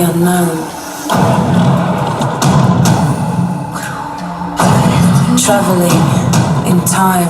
unknown. Traveling in time.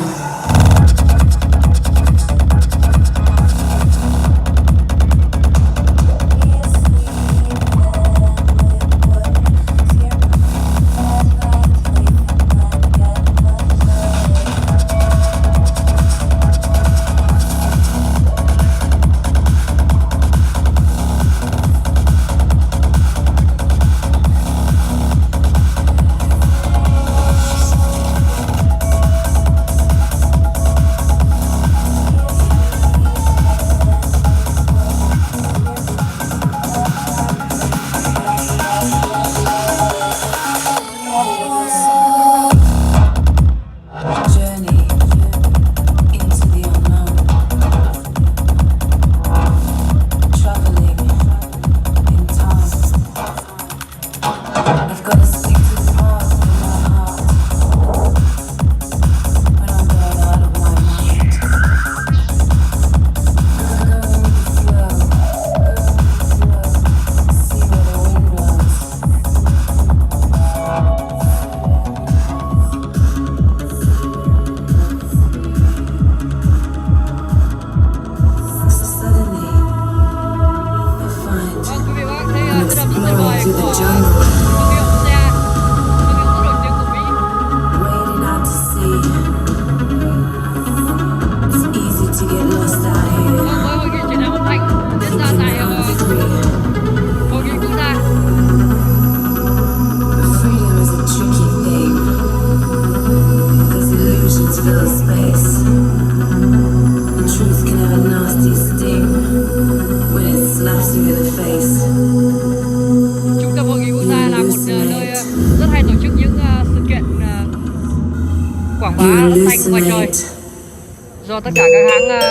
Do tất cả các hãng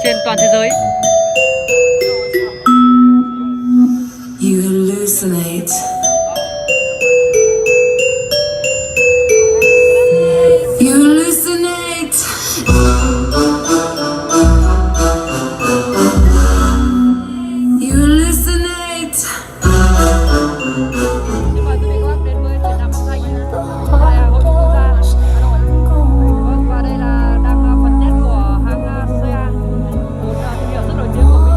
trên toàn thế giới. You hallucinate. You hallucinate. You hallucinate. Xin mời quý vị các bác đến với triển lãm âm thanh tại Hội nghị Quốc gia Hà Nội. Vâng, và đây là đang phần test của hãng SEA, một thương hiệu rất nổi tiếng của Mỹ.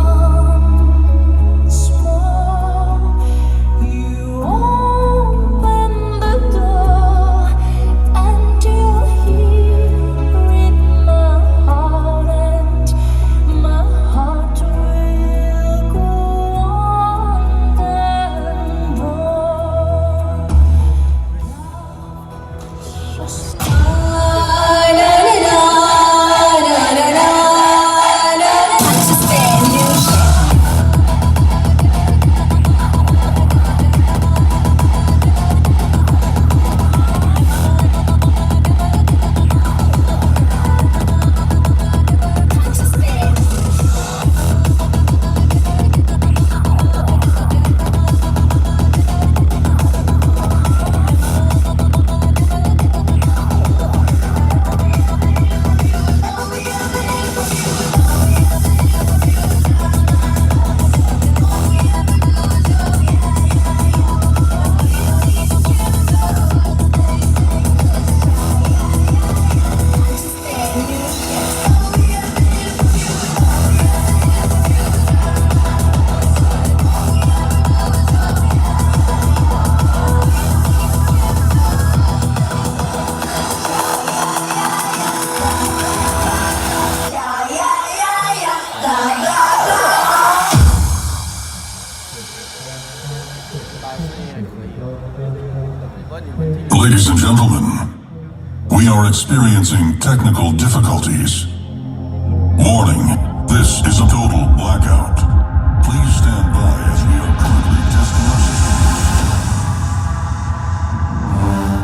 Ladies and gentlemen, we are experiencing technical difficulties. Warning, this is a total blackout. Please stand by as we are currently testing our systems.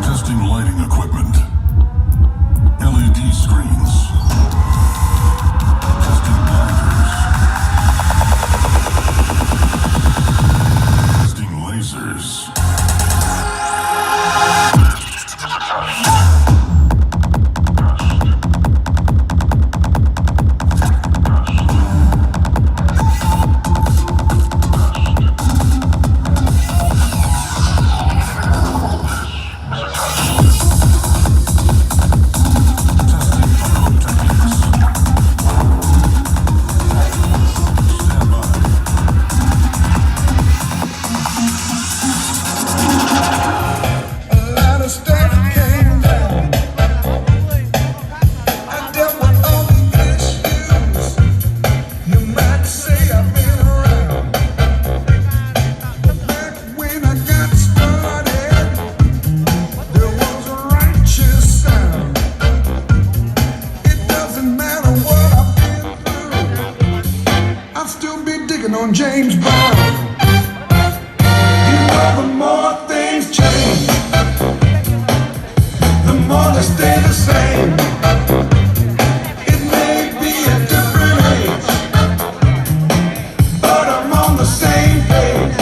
Testing lighting equipment. LED screens. Testing blinders. Testing lasers. on James Brown. You know, the more things change, the more they stay the same. It may be a different age, but I'm on the same page.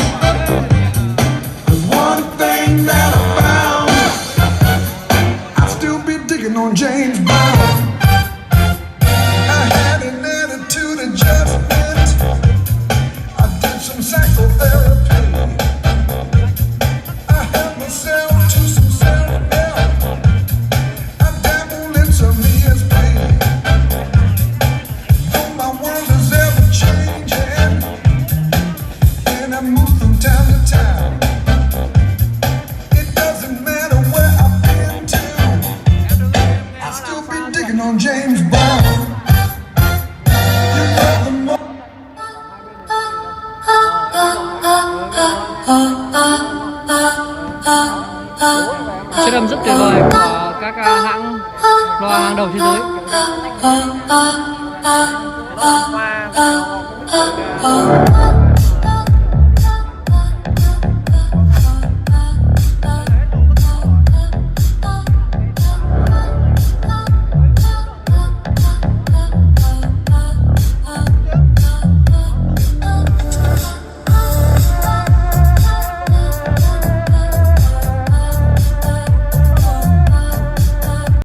There's one thing that I found, I'll still be digging on James Brown. I had an attitude adjustment, I did some psychotherapy, I helped myself to some self-help, I dabbled in some ESP. Though my world is ever changing, and I move from town to town, it doesn't matter where I've been to, I'll still be digging on James Brown. You know, the more siêu âm rất tuyệt vời của các hãng loa hàng đầu thế giới.